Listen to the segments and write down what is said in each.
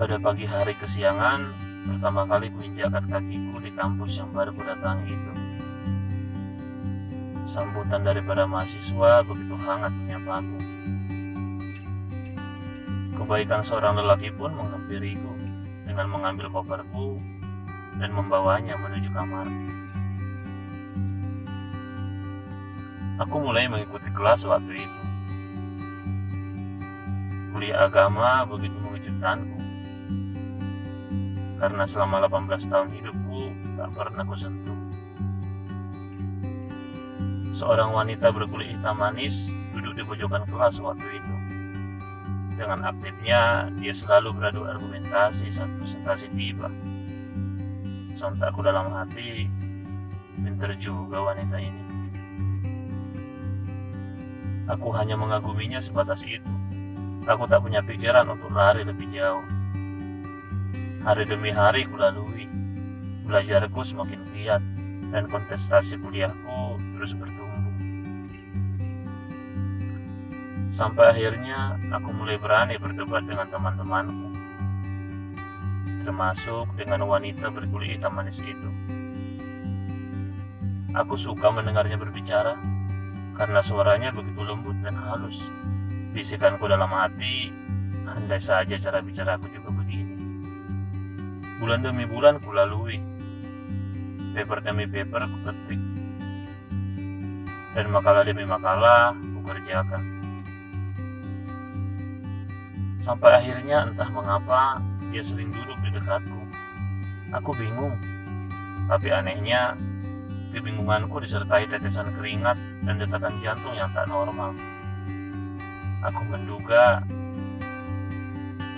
Pada pagi hari kesiangan, pertama kali kuinjakan kakiku di kampus yang baru kudatangi itu. Sambutan dari para mahasiswa begitu hangat menyapaku. Kebaikan seorang lelaki pun menghampiriku dengan mengambil koperku dan membawanya menuju kamar. Aku mulai mengikuti kelas waktu itu. Kuliah agama begitu mengejutkanku, karena selama 18 tahun hidupku tak pernah kusentuh. Seorang wanita berkulit hitam manis duduk di pojokan kelas waktu itu. Dengan aktifnya, dia selalu beradu argumentasi saat presentasi tiba. Sontak aku dalam hati, pintar juga wanita ini. Aku hanya mengaguminya sebatas itu. Aku tak punya pikiran untuk lari lebih jauh. Hari demi hari kulalui, belajarku semakin giat, dan kontestasi kuliahku terus bertumbuh. Sampai akhirnya aku mulai berani berdebat dengan teman-temanku, termasuk dengan wanita berkulit hitam manis itu. Aku suka mendengarnya berbicara, karena suaranya begitu lembut dan halus. Bisikanku dalam hati, andai saja cara bicaraku juga begini. Bulan demi bulan kulalui, paper demi paper kuketik, dan makalah demi makalah kukerjakan. Sampai akhirnya entah mengapa dia sering duduk di dekatku. Aku bingung, tapi anehnya kebingunganku disertai tetesan keringat dan detakan jantung yang tak normal. Aku menduga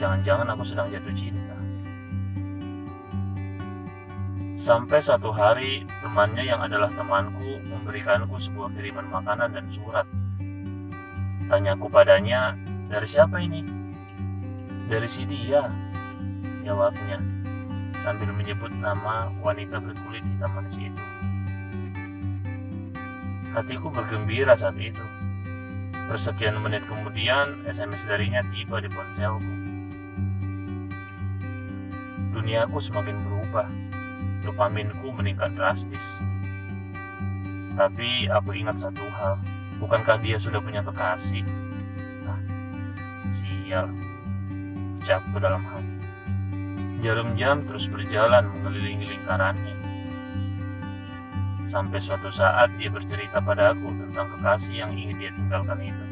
jangan-jangan aku sedang jatuh cinta. Sampai suatu hari temannya yang adalah temanku memberikanku sebuah kiriman makanan dan surat. Tanyaku padanya, dari siapa ini? Dari si dia, jawabnya, sambil menyebut nama wanita berkulit hitam manis itu. Hatiku bergembira saat itu. Persekian menit kemudian, SMS darinya tiba di ponselku. Duniaku semakin berubah. Dopaminku meningkat drastis. Tapi aku ingat satu hal. Bukankah dia sudah punya kekasih? Sial. Ucapku dalam hati. Jarum jam terus berjalan mengelilingi lingkarannya. Sampai suatu saat dia bercerita padaku tentang kekasih yang ingin dia tinggalkan itu.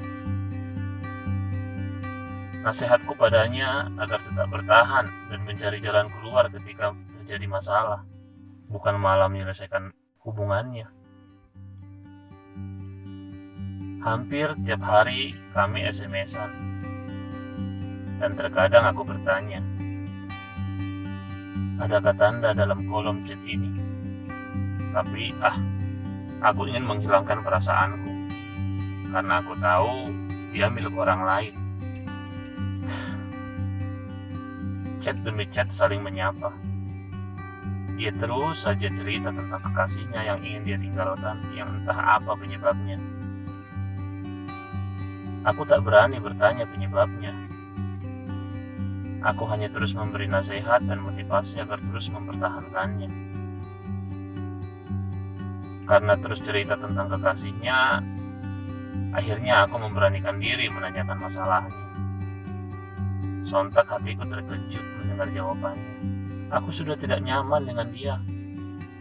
Nasihatku padanya agar tetap bertahan dan mencari jalan keluar ketika terjadi masalah, bukan malah menyelesaikan hubungannya. Hampir tiap hari kami SMS-an, dan terkadang aku bertanya, adakah tanda dalam kolom chat ini? Tapi aku ingin menghilangkan perasaanku, karena aku tahu dia milik orang lain. Chat demi chat saling menyapa. Dia terus saja cerita tentang kekasihnya yang ingin dia tinggalkan, yang entah apa penyebabnya. Aku tak berani bertanya penyebabnya. Aku hanya terus memberi nasihat dan motivasi agar terus mempertahankannya. Karena terus cerita tentang kekasihnya, akhirnya aku memberanikan diri menanyakan masalahnya. Sontak hatiku terkejut mendengar jawabannya. Aku sudah tidak nyaman dengan dia.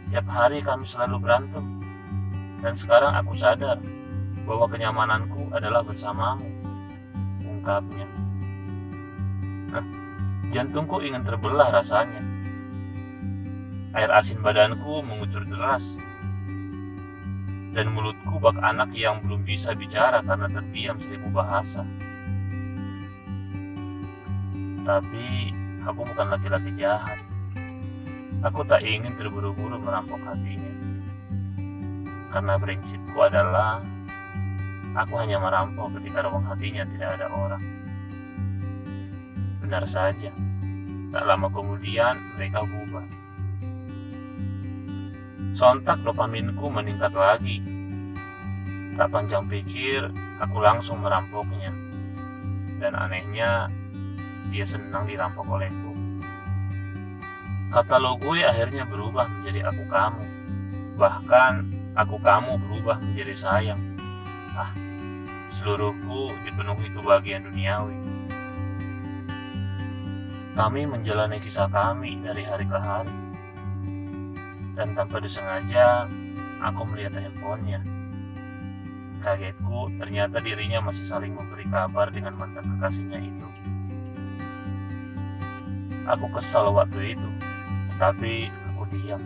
Tiap hari kami selalu berantem. Dan sekarang aku sadar bahwa kenyamananku adalah bersamamu, ungkapnya. Jantungku ingin terbelah rasanya. Air asin badanku mengucur deras. Dan mulutku bak anak yang belum bisa bicara karena terdiam 1000 bahasa. Tapi aku bukan laki-laki jahat. Aku tak ingin terburu-buru merampok hatinya. Karena prinsipku adalah aku hanya merampok ketika ruang hatinya tidak ada orang. Benar saja, tak lama kemudian mereka bubar. Sontak dopaminku meningkat lagi. Tak panjang pikir, aku langsung merampoknya. Dan anehnya, dia senang dirampok olehku. Kata lo gue akhirnya berubah menjadi aku kamu. Bahkan aku kamu berubah menjadi sayang. Ah, seluruhku dipenuhi kebahagiaan duniawi. Kami menjalani kisah kami dari hari ke hari. Dan tanpa disengaja, aku melihat handphonenya. Kagetku, ternyata dirinya masih saling memberi kabar dengan mantan kekasihnya itu. Aku kesal waktu itu, tetapi aku diam.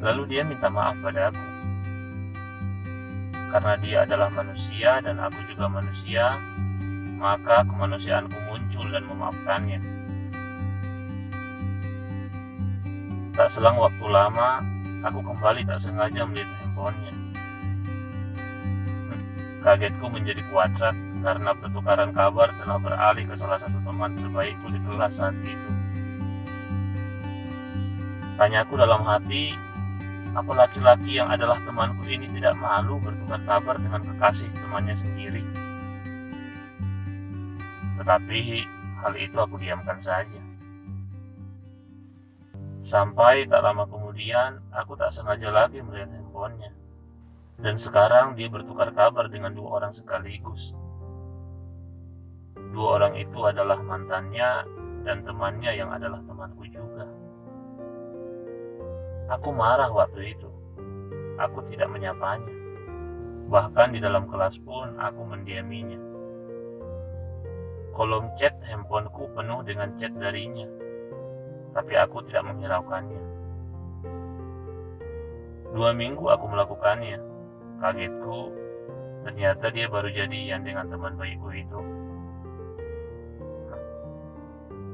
Lalu dia minta maaf pada aku. Karena dia adalah manusia dan aku juga manusia, maka kemanusiaanku muncul dan memaafkannya. Tak selang waktu lama, aku kembali tak sengaja melihat handphonenya. Kagetku menjadi kuadrat karena pertukaran kabar telah beralih ke salah satu teman terbaikku di kelas saat itu. Tanyaku dalam hati, apa laki-laki yang adalah temanku ini tidak malu bertukar kabar dengan kekasih temannya sendiri? Tetapi hal itu aku diamkan saja. Sampai tak lama kemudian, aku tak sengaja lagi melihat handphonenya. Dan sekarang dia bertukar kabar dengan 2 orang sekaligus. 2 orang itu adalah mantannya dan temannya yang adalah temanku juga. Aku marah waktu itu. Aku tidak menyapanya. Bahkan di dalam kelas pun aku mendiaminya. Kolom chat handphoneku penuh dengan chat darinya. Tapi aku tidak menghiraukannya. 2 minggu aku melakukannya. Kagetku, ternyata dia baru jadian dengan teman baikku itu.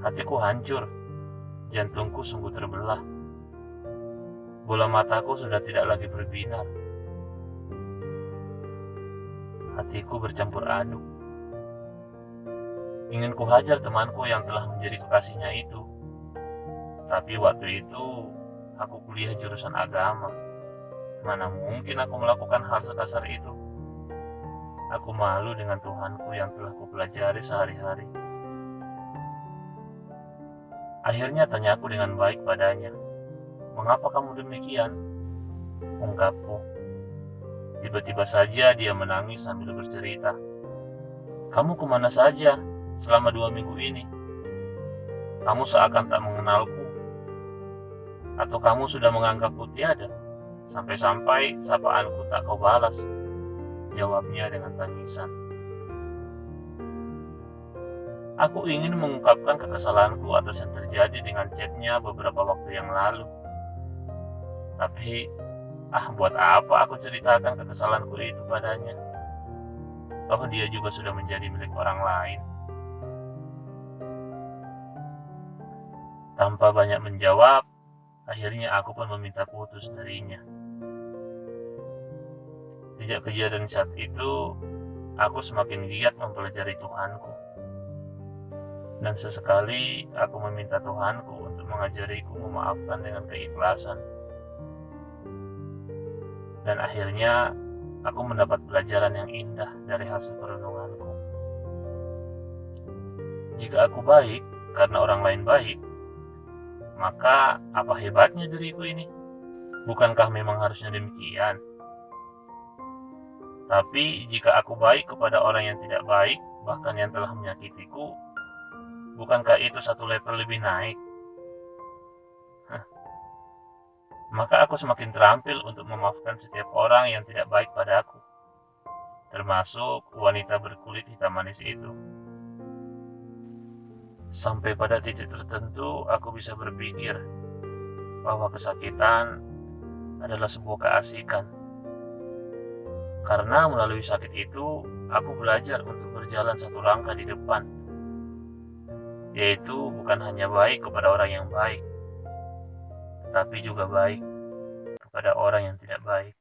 Hatiku hancur, jantungku sungguh terbelah. Bola mataku sudah tidak lagi berbinar. Hatiku bercampur aduk. Ingin kuhajar temanku yang telah menjadi kekasihnya itu. Tapi waktu itu, aku kuliah jurusan agama. Mana mungkin aku melakukan hal sekasar itu. Aku malu dengan Tuhanku yang telah kupelajari sehari-hari. Akhirnya tanyaku dengan baik padanya, "Mengapa kamu demikian?" Ungkapku. Tiba-tiba saja dia menangis sambil bercerita, "Kamu kemana saja selama 2 minggu ini? Kamu seakan tak mengenalku. Atau kamu sudah menganggapku tiada? Sampai-sampai sapaanku tak kau balas," jawabnya dengan tangisan. Aku ingin mengungkapkan kekesalanku atas yang terjadi dengan chatnya beberapa waktu yang lalu. Tapi, buat apa aku ceritakan kekesalanku itu padanya? Toh dia juga sudah menjadi milik orang lain. Tanpa banyak menjawab, akhirnya aku pun meminta putus darinya. Sejak kejadian saat itu, aku semakin giat mempelajari Tuhanku. Dan sesekali aku meminta Tuhanku untuk mengajariku memaafkan dengan keikhlasan. Dan akhirnya aku mendapat pelajaran yang indah dari hasil perenunganku. Jika aku baik karena orang lain baik, maka apa hebatnya diriku ini? Bukankah memang harusnya demikian? Tapi jika aku baik kepada orang yang tidak baik, bahkan yang telah menyakitiku, bukankah itu satu level lebih naik? Maka aku semakin terampil untuk memaafkan setiap orang yang tidak baik padaku, termasuk wanita berkulit hitam manis itu. Sampai pada titik tertentu aku bisa berpikir bahwa kesakitan adalah sebuah keasikan. Karena melalui sakit itu, aku belajar untuk berjalan satu langkah di depan, yaitu bukan hanya baik kepada orang yang baik, tetapi juga baik kepada orang yang tidak baik.